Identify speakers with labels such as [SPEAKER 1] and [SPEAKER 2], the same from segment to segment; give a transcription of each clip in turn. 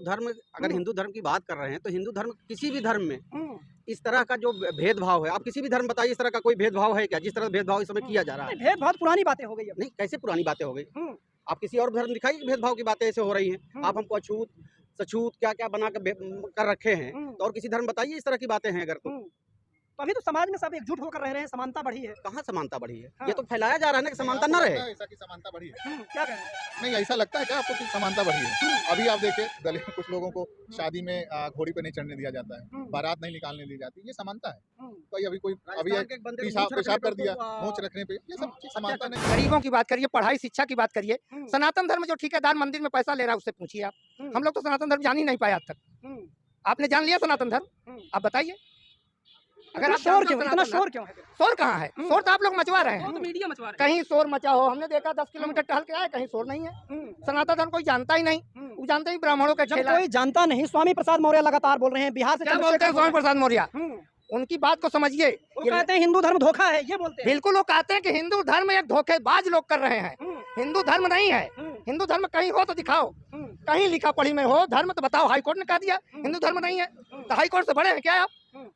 [SPEAKER 1] धर्म, अगर हिंदू धर्म की बात कर रहे हैं तो हिंदू धर्म किसी भी धर्म में इस तरह का जो भेदभाव है, आप किसी भी धर्म बताइए, इस तरह का कोई भेदभाव है क्या? जिस तरह भेदभाव इस समय किया जा रहा है।
[SPEAKER 2] भेदभाव पुरानी बातें हो गई अब।
[SPEAKER 1] नहीं, कैसे पुरानी बातें हो गई? आप किसी और धर्म दिखाइए भेदभाव की बातें ऐसे हो रही हैं। आप हमको अछूत सछूत क्या क्या बना कर रखे हैं, तो और किसी धर्म बताइए इस तरह की बातें हैं अगर तो।
[SPEAKER 2] अभी तो समाज में सब एकजुट होकर रह रहे हैं, समानता बढ़ी है।
[SPEAKER 1] कहाँ समानता बढ़ी है?
[SPEAKER 2] हाँ।
[SPEAKER 1] ये तो फैलाया जा रहा है ना कि समानता न रहे।
[SPEAKER 3] ऐसा कि समानता बढ़ी है?
[SPEAKER 2] क्या कहें?
[SPEAKER 3] नहीं, ऐसा लगता है क्या आपको कि समानता बढ़ी है? अभी आप देखिए दलित कुछ लोगों को शादी में घोड़ी पे नहीं चढ़ने दिया जाता है, बारात नहीं निकालने दी जाती, ये समानता है। तो अभी कोई पेशाब कर दिया मूंछ रखने पे, ये सब चीज समानता नहीं।
[SPEAKER 4] गरीबों की बात करिए, पढ़ाई शिक्षा की बात करिए, सनातन धर्म जो ठेकेदार मंदिर में पैसा ले रहा है उससे पूछिए आप। हम लोग तो सनातन धर्म जान ही नहीं पाए आज तक। आपने जान लिया सनातन धर्म? आप बताइए। अगर आप
[SPEAKER 2] शोर क्यों, इतना शोर क्यों है?
[SPEAKER 4] शोर कहाँ है? शोर तो आप लोग मचवा रहे हैं।
[SPEAKER 2] तो मीडिया मचवा रहे
[SPEAKER 4] कहीं शोर मचा हो, हमने देखा 10 किलोमीटर टहल के आए, कहीं शोर नहीं है। सनातन धर्म कोई जानता ही नहीं, वो जानते ही ब्राह्मणों का
[SPEAKER 2] जब
[SPEAKER 4] खेला।
[SPEAKER 2] कोई जानता नहीं, स्वामी प्रसाद मौर्य लगातार बोल रहे हैं बिहार से।
[SPEAKER 4] क्या बोलते हैं स्वामी प्रसाद मौर्य? उनकी बात को समझिए।
[SPEAKER 2] वो कहते हैं हिंदू धर्म धोखा है, ये बोलते हैं।
[SPEAKER 4] बिल्कुल, वो कहते हैं कि हिंदू धर्म एक धोखेबाज लोग कर रहे हैं। हिंदू धर्म नहीं है। हिंदू धर्म कहीं हो तो दिखाओ, कहीं लिखा पढ़ी में हो धर्म तो बताओ। हाईकोर्ट ने कह दिया हिंदू धर्म नहीं है, तो हाईकोर्ट से बड़े हैं क्या आप?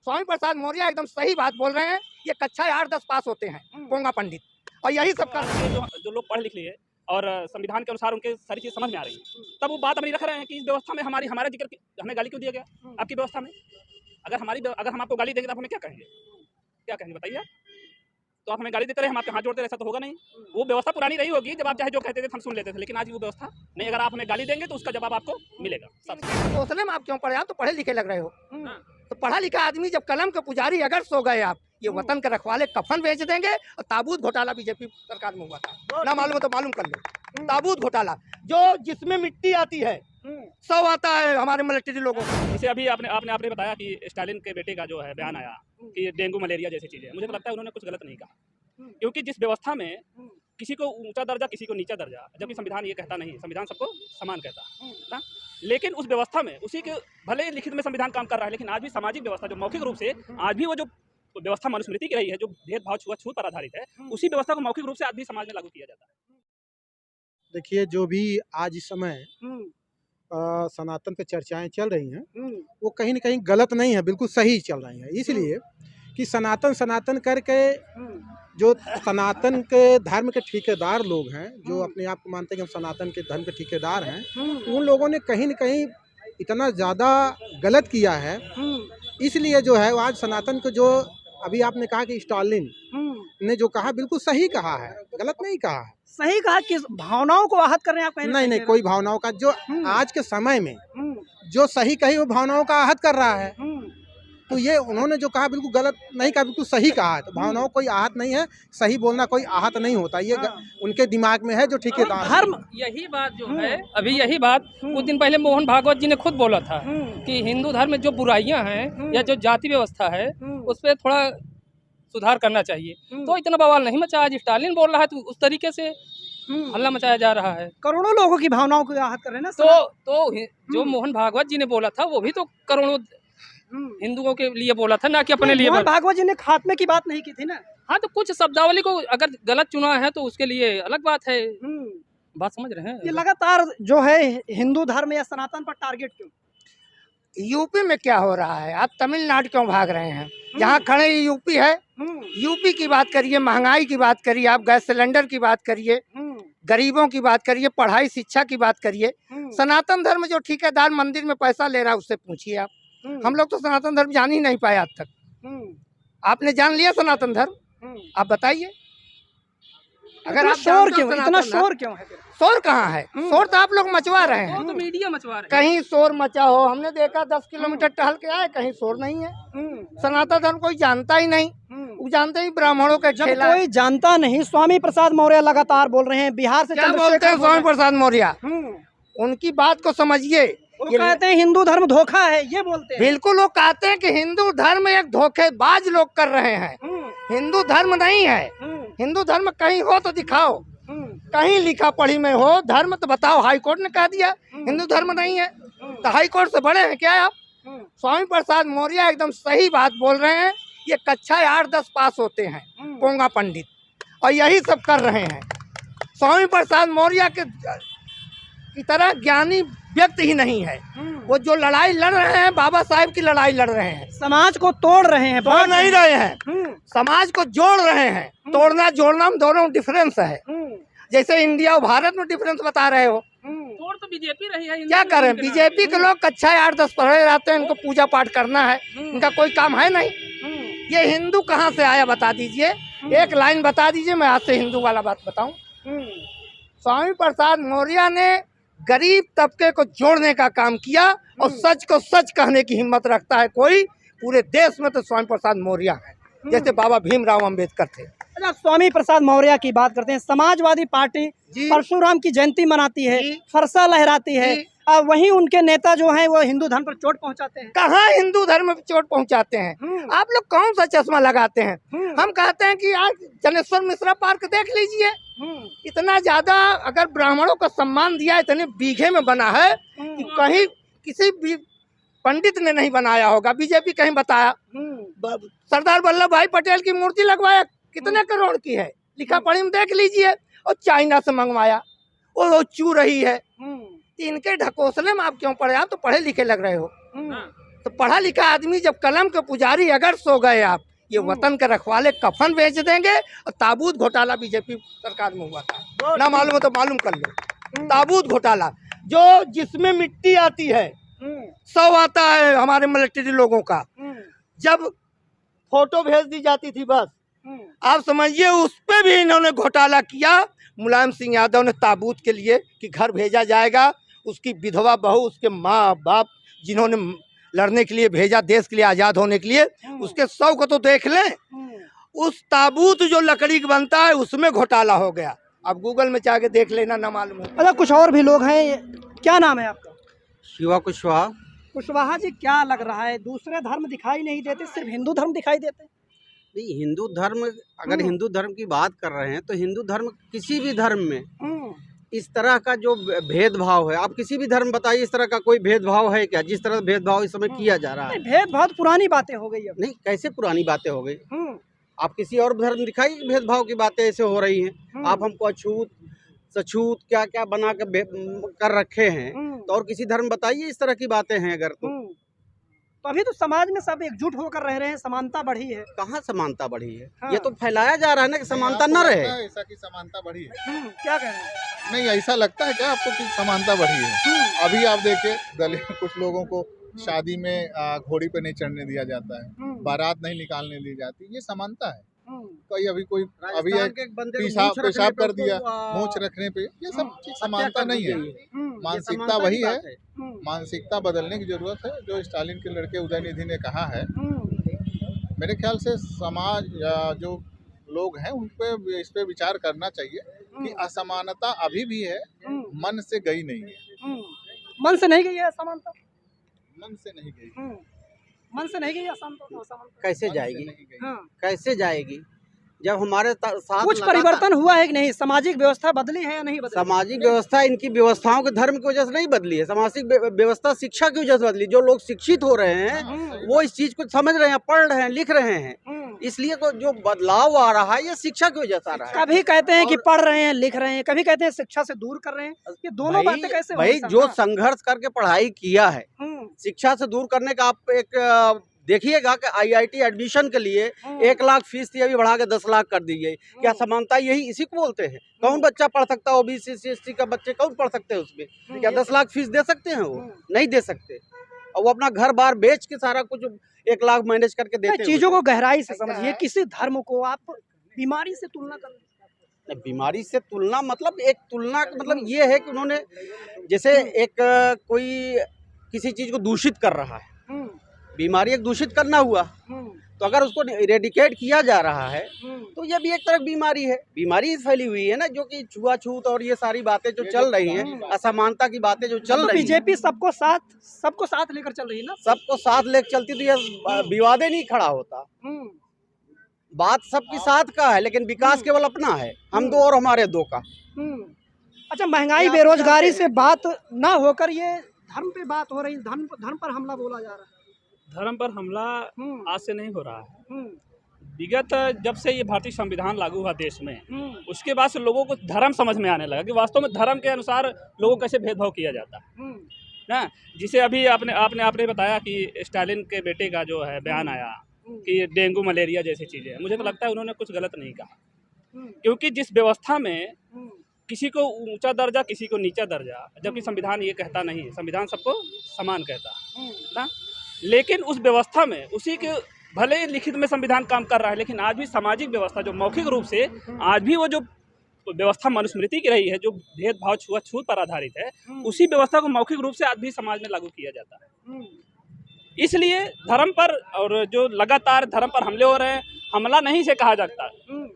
[SPEAKER 4] स्वामी प्रसाद मौर्य एकदम सही बात बोल रहे हैं। ये कक्षा 8-10 पास होते हैं पोंगा पंडित, और यही सब कर
[SPEAKER 5] जो लोग पढ़ लिख लिए और संविधान के अनुसार उनके सारी चीज समझ में आ रही है, तब वो बात अपनी रख रहे हैं कि इस व्यवस्था में हमारा जिक्र, हमें गाली क्यों दिया गया आपकी व्यवस्था में? अगर हम आपको गाली देंगे तो आप हमें क्या कहेंगे? क्या कहेंगे बताइए? तो आप हमें गाली देते रहे, हम आपके हाथ जोड़ते रहे, ऐसा तो होगा नहीं। वो व्यवस्था पुरानी रही होगी, जब आप चाहे जो कहते थे हम सुन लेते थे, लेकिन आज वो व्यवस्था नहीं। अगर आप हमें गाली देंगे तो उसका जवाब आपको मिलेगा।
[SPEAKER 4] सोचने में आप क्यों पढ़े? आप तो पढ़े लिखे लग रहे हो। तो पढ़ा लिखा आदमी जब कलम के पुजारी अगर सो गए आप, ये वतन के रखवाले कफन बेच देंगे। और ताबूत घोटाला बीजेपी सरकार में हुआ था, ना मालूम हो तो मालूम कर लो। ताबूत घोटाला जो जिसमें मिट्टी आती है, सब आता है हमारे मिलिट्री लोगों को।
[SPEAKER 5] जैसे अभी आपने बताया कि स्टालिन के बेटे का जो है बयान आया कि डेंगू मलेरिया जैसी चीजें, मुझे तो लगता है उन्होंने कुछ गलत नहीं कहा, क्योंकि जिस व्यवस्था में किसी को ऊंचा दर्जा किसी को नीचा दर्जा, जबकि संविधान ये कहता नहीं, संविधान सबको समान कहता है ना। लेकिन उस व्यवस्था में उसी के भले लिखित में संविधान काम कर रहा है, लेकिन आज भी सामाजिक व्यवस्था जो मौखिक रूप से आज भी वो जो व्यवस्था मनुस्मृति की रही है, जो भेदभाव छूत पर आधारित है, उसी व्यवस्था को मौखिक रूप से आज भी समाज में लागू किया जाता है।
[SPEAKER 6] देखिए, जो भी आज इस समय सनातन पे चर्चाएं चल रही हैं, वो कहीं न कहीं गलत नहीं है, बिल्कुल सही चल रही हैं। इसलिए कि सनातन करके जो सनातन के धर्म के ठेकेदार लोग हैं, जो अपने आप को मानते हैं कि हम सनातन के धर्म के ठेकेदार हैं, उन लोगों ने कहीं न कहीं इतना ज़्यादा गलत किया है। इसलिए जो है आज सनातन को, जो अभी आपने कहा कि स्टालिन ने जो कहा बिल्कुल सही कहा है, गलत नहीं कहा है।
[SPEAKER 2] सही कहा कि भावनाओं को आहत कर रहे हैं आप?
[SPEAKER 6] नहीं, कोई भावनाओं का, जो आज के समय में जो सही कही वो भावनाओं का आहत कर रहा है। तो ये उन्होंने जो कहा बिल्कुल गलत नहीं कहा, बिल्कुल सही कहा है। तो भावनाओं कोई आहत नहीं है, सही बोलना कोई आहत नहीं होता, ये उनके दिमाग में है जो ठेकेदार।
[SPEAKER 2] धर्म
[SPEAKER 7] यही बात जो है, अभी यही बात कुछ दिन पहले मोहन भागवत जी ने खुद बोला था कि हिंदू धर्म में जो बुराइयां हैं या जो जाति व्यवस्था है उस पर थोड़ा सुधार करना चाहिए। तो इतना बवाल नहीं मचा। आज स्टालिन बोल रहा है तो उस तरीके से हल्ला मचाया जा रहा है।
[SPEAKER 2] करोड़ों लोगों की भावनाओं को आहत कर रहे हैं ना।
[SPEAKER 7] तो जो मोहन भागवत जी ने बोला था वो भी तो करोड़ों हिंदुओं के लिए बोला था, ना कि अपने लिए।
[SPEAKER 2] मोहन भागवत जी ने खात्मे की बात नहीं की थी ना।
[SPEAKER 7] हाँ, तो कुछ शब्दावली को अगर गलत चुना है तो उसके लिए अलग बात है। बात समझ रहे हैं?
[SPEAKER 2] ये लगातार जो है हिंदू धर्म या सनातन पर टारगेट क्यों?
[SPEAKER 4] यूपी में क्या हो रहा है? आप तमिलनाडु क्यों भाग रहे हैं? यहाँ खड़े यूपी है। यूपी की बात करिए, महंगाई की बात करिए, आप गैस सिलेंडर की बात करिए, गरीबों की बात करिए, पढ़ाई शिक्षा की बात करिए। सनातन धर्म जो ठेकेदार मंदिर में पैसा ले रहा है उससे पूछिए आप। हम लोग तो सनातन धर्म जान ही नहीं पाए आज तक। आपने जान लिया सनातन धर्म? आप बताइए। अगर आप
[SPEAKER 2] शोर क्यों, इतना शोर क्यों है?
[SPEAKER 4] शोर कहाँ है? शोर तो आप लोग मचवा रहे हैं।
[SPEAKER 7] तो मीडिया मचवा रहे हैं।
[SPEAKER 4] कहीं शोर मचा हो, हमने देखा 10 किलोमीटर टहल के आए, कहीं शोर नहीं है। सनातन धर्म कोई जानता ही नहीं, वो जानते ही ब्राह्मणों का
[SPEAKER 2] जब
[SPEAKER 4] खेला।
[SPEAKER 2] कोई जानता नहीं, स्वामी प्रसाद मौर्य लगातार बोल रहे हैं बिहार से।
[SPEAKER 4] क्या बोलते हैं स्वामी प्रसाद मौर्य? उनकी बात को समझिए।
[SPEAKER 2] वो कहते हैं हिंदू धर्म धोखा है, ये बोलते हैं।
[SPEAKER 4] बिल्कुल, वो कहते हैं कि हिंदू धर्म एक धोखेबाज लोग कर रहे हैं। हिंदू धर्म नहीं है। हिंदू धर्म कहीं हो तो दिखाओ, कहीं लिखा पढ़ी में हो धर्म तो बताओ। हाईकोर्ट ने कह दिया हिंदू धर्म नहीं है, तो हाईकोर्ट से बड़े हैं क्या आप? स्वामी प्रसाद मौर्य एकदम सही बात बोल रहे हैं। ये कक्षा 8-10 पास होते हैं पोंगा पंडित, और यही सब कर रहे हैं। स्वामी प्रसाद मौर्य की तरह ज्ञानी व्यक्ति ही नहीं है। वो जो लड़ाई लड़ रहे हैं बाबा साहेब की लड़ाई लड़ रहे हैं,
[SPEAKER 2] समाज को तोड़ रहे हैं,
[SPEAKER 4] तोड़ नहीं रहे हैं, समाज को जोड़ रहे हैं। तोड़ना जोड़ना में दोनों डिफरेंस है। जैसे इंडिया और भारत में डिफरेंस बता रहे हो,
[SPEAKER 7] तोड़ तो बीजेपी रही है।
[SPEAKER 4] क्या करें? बीजेपी के लोग कक्षा 8-10 पढ़े रहते हैं, इनको पूजा पाठ करना है, इनका कोई काम है नहीं। ये हिंदू कहाँ से आया बता दीजिए, एक लाइन बता दीजिए, मैं आज से हिंदू वाला बात बताऊं। स्वामी प्रसाद मौर्य ने गरीब तबके को जोड़ने का काम किया और सच को सच कहने की हिम्मत रखता है कोई पूरे देश में तो स्वामी प्रसाद मौर्य है, जैसे बाबा भीमराव अंबेडकर थे।
[SPEAKER 2] अच्छा, स्वामी प्रसाद मौर्य की बात करते हैं। समाजवादी पार्टी परशुराम की जयंती मनाती है, फरसा लहराती है, और वहीं उनके नेता जो हैं वो हिंदू धर्म पर चोट पहुंचाते हैं।
[SPEAKER 4] कहाँ हिंदू धर्म पर चोट पहुंचाते हैं? आप लोग कौन सा चश्मा लगाते हैं? हम कहते हैं कि आज जनेश्वर मिश्रा पार्क देख लीजिए, इतना ज्यादा अगर ब्राह्मणों का सम्मान दिया, इतने बीघे में बना है कि कहीं किसी भी पंडित ने नहीं बनाया होगा, बीजेपी कहीं बताया। सरदार वल्लभ भाई पटेल की मूर्ति लगवाया, कितने करोड़ की है, लिखा पढ़ी में देख लीजिए, और चाइना से मंगवाया, वो चू रही है। इनके ढकोसले में आप क्यों पढ़े? आप तो पढ़े लिखे लग रहे हो। तो पढ़ा लिखा आदमी जब कलम के पुजारी अगर सो गए आप, ये वतन के रखवाले कफन बेच देंगे। और ताबूत घोटाला बीजेपी सरकार में हुआ था, ना मालूम हो तो मालूम कर लो। ताबूत घोटाला जो जिसमें मिट्टी आती है, शव आता है हमारे मिलिट्री लोगों का, जब फोटो भेज दी जाती थी बस, आप समझिए उस पे भी इन्होंने घोटाला किया। मुलायम सिंह यादव ने ताबूत के लिए कि घर भेजा जाएगा, उसकी विधवा बहू, उसके माँ बाप जिन्होंने लड़ने के लिए भेजा देश के लिए, आज़ाद होने के लिए, उसके शव को तो देख लें। उस ताबूत जो लकड़ी का बनता है उसमें घोटाला हो गया। अब गूगल में जाके देख लेना, ना मालूम हो।
[SPEAKER 2] अच्छा, कुछ और भी लोग हैं, क्या नाम है आपका?
[SPEAKER 1] शिवा कुशवाहा।
[SPEAKER 2] कुशवाहा जी, क्या लग रहा है दूसरे धर्म दिखाई नहीं देते, सिर्फ हिंदू धर्म दिखाई देते?
[SPEAKER 1] नहीं, हिंदू धर्म, अगर हिंदू धर्म की बात कर रहे हैं तो हिंदू धर्म किसी भी धर्म में इस तरह का जो भेदभाव है, आप किसी भी धर्म बताइए, इस तरह का कोई भेदभाव है क्या? जिस तरह भेदभाव इस समय किया जा रहा है,
[SPEAKER 2] भेदभाव पुरानी बातें हो गई। अब
[SPEAKER 1] नहीं, कैसे पुरानी बातें हो गई? आप किसी और धर्म दिखाइए, भेदभाव की बातें ऐसे हो रही हैं। आप हमको अछूत सछूत क्या क्या बना कर रखे हैं, तो और किसी धर्म बताइए इस तरह की बातें हैं अगर
[SPEAKER 2] तो अभी तो समाज में सब एकजुट होकर रह रहे हैं, समानता बढ़ी है।
[SPEAKER 1] कहाँ समानता बढ़ी है?
[SPEAKER 2] हाँ।
[SPEAKER 1] ये तो फैलाया जा रहा है ना कि समानता न रहे।
[SPEAKER 3] ऐसा की समानता बढ़ी है?
[SPEAKER 2] क्या कह रहे हैं?
[SPEAKER 3] नहीं, ऐसा लगता है क्या आपको कि समानता बढ़ी है? अभी आप देखिए दलित कुछ लोगों को शादी में घोड़ी पे नहीं चढ़ने दिया जाता है, बारात नहीं निकालने दी जाती, ये समानता है? कोई अभी पेशाब कर दिया मूंछ रखने पे, ये सब चीज समानता नहीं है। मानसिकता वही है, मानसिकता बदलने की जरूरत है। जो स्टालिन के लड़के उदयनिधि ने कहा है, मेरे ख्याल से समाज जो लोग हैं उन पे इस पे विचार करना चाहिए कि असमानता अभी भी है, मन से गई नहीं है।
[SPEAKER 2] मन से नहीं गई है असमानता?
[SPEAKER 3] मन से नहीं गई,
[SPEAKER 2] मन से नहीं गई असमानता?
[SPEAKER 1] कैसे जाएगी? कैसे जाएगी जब हमारे साथ
[SPEAKER 2] कुछ परिवर्तन हुआ है कि नहीं? सामाजिक व्यवस्था बदली है या नहीं बदली?
[SPEAKER 1] सामाजिक व्यवस्था इनकी व्यवस्थाओं के धर्म की वजह से नहीं बदली है, सामाजिक व्यवस्था शिक्षा की वजह से बदली। जो लोग शिक्षित हो रहे हैं वो इस चीज को समझ रहे हैं, पढ़ रहे हैं, लिख रहे हैं, इसलिए तो जो बदलाव आ रहा है ये शिक्षा की वजह से आ रहा है।
[SPEAKER 2] कभी कहते हैं कि पढ़ रहे हैं, लिख रहे हैं, कभी कहते हैं शिक्षा से दूर कर रहे हैं। ये दोनों बातें कैसे?
[SPEAKER 1] भाई जो संघर्ष करके पढ़ाई किया है, शिक्षा से दूर करने का आप एक देखिएगा कि IIT एडमिशन के लिए 1 लाख फीस थी, अभी बढ़ा के 10 लाख कर दी गई। क्या समानता यही इसी को बोलते हैं? कौन बच्चा पढ़ सकता है? OBC SC का बच्चे कौन पढ़ सकते हैं उसमें? क्या 10 लाख फीस दे सकते हैं? वो नहीं दे सकते, और वो अपना घर बार बेच के सारा कुछ 1 लाख मैनेज करके देते हैं।
[SPEAKER 2] चीजों को गहराई से समझिए, किसी धर्म को आप बीमारी से तुलना कर,
[SPEAKER 1] बीमारी से तुलना मतलब एक तुलना का मतलब ये है कि उन्होंने जैसे एक कोई किसी चीज को दूषित कर रहा है, बीमारी एक दूषित करना हुआ, तो अगर उसको इरेडिकेट किया जा रहा है तो ये भी एक तरह बीमारी है। बीमारी फैली हुई है ना, जो कि छुआछूत और ये सारी बातें जो चल रही हैं, असमानता की बातें जो चल रही हैं।
[SPEAKER 2] बीजेपी सबको साथ लेकर चल रही है ना?
[SPEAKER 1] सबको साथ लेकर चलती तो ये विवादे नहीं खड़ा होता। बात सबकी साथ का है, लेकिन विकास केवल अपना है, हम दो और हमारे दो का।
[SPEAKER 2] अच्छा, महंगाई बेरोजगारी से बात ना होकर ये धर्म पे बात हो रही, धर्म पर हमला बोला जा रहा है।
[SPEAKER 5] धर्म पर हमला आज से नहीं हो रहा है। विगत जब से ये भारतीय संविधान लागू हुआ देश में, उसके बाद से लोगों को धर्म समझ में आने लगा कि वास्तव में धर्म के अनुसार लोगों को कैसे भेदभाव किया जाता है। ना। जिसे अभी आपने बताया कि स्टालिन के बेटे का जो है बयान आया कि डेंगू मलेरिया जैसी चीज़ें, मुझे तो लगता है उन्होंने कुछ गलत नहीं कहा, क्योंकि जिस व्यवस्था में किसी को ऊंचा दर्जा किसी को नीचा दर्जा, जबकि संविधान ये कहता नहीं, संविधान सबको समान कहता है ना। लेकिन उस व्यवस्था में उसी के भले ही लिखित में संविधान काम कर रहा है, लेकिन आज भी सामाजिक व्यवस्था जो मौखिक रूप से आज भी वो जो व्यवस्था मनुस्मृति की रही है, जो भेदभाव छूत पर आधारित है, उसी व्यवस्था को मौखिक रूप से आज भी समाज में लागू किया जाता है। इसलिए धर्म पर और जो लगातार धर्म पर हमले हो रहे हैं, हमला नहीं से कहा जाता।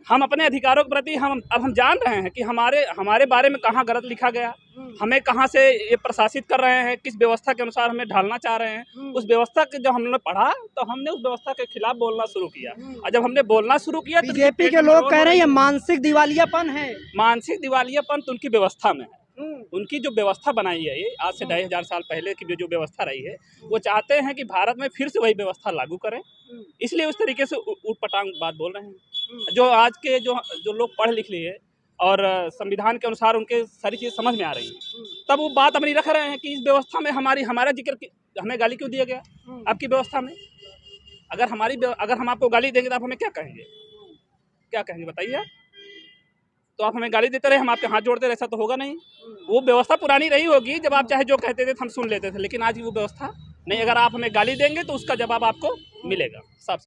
[SPEAKER 5] हम अपने अधिकारों के प्रति हम जान रहे हैं कि हमारे बारे में कहाँ गलत लिखा गया, हमें कहाँ से ये प्रशासित कर रहे हैं, किस व्यवस्था के अनुसार हमें ढालना चाह रहे हैं। उस व्यवस्था के जब हमने पढ़ा तो हमने उस व्यवस्था के खिलाफ बोलना शुरू किया, और जब हमने बोलना शुरू किया तो
[SPEAKER 2] बीजेपी के लोग कह रहे हैं मानसिक दिवालियापन है।
[SPEAKER 5] मानसिक दिवालियापन तो उनकी व्यवस्था में है। उनकी जो व्यवस्था बनाई है ये आज से 2500 साल पहले की जो व्यवस्था रही है, वो चाहते हैं कि भारत में फिर से वही व्यवस्था लागू करें, इसलिए उस तरीके से ऊटपटांग बात बोल रहे हैं। जो आज के जो लोग पढ़ लिख लिए और संविधान के अनुसार उनके सारी चीज़ समझ में आ रही है, तब वो बात अपनी रख रहे हैं कि इस व्यवस्था में हमारा जिक्र, हमें गाली क्यों दिया गया आपकी व्यवस्था में। अगर हम आपको गाली देंगे तो आप हमें क्या कहेंगे बताइए। तो आप हमें गाली देते रहे, हम आपके हाथ जोड़ते रहे, ऐसा तो होगा नहीं। वो व्यवस्था पुरानी रही होगी, जब आप चाहे जो कहते थे हम सुन लेते थे, लेकिन आज वो व्यवस्था नहीं। अगर आप हमें गाली देंगे तो उसका जवाब आपको मिलेगा साफ।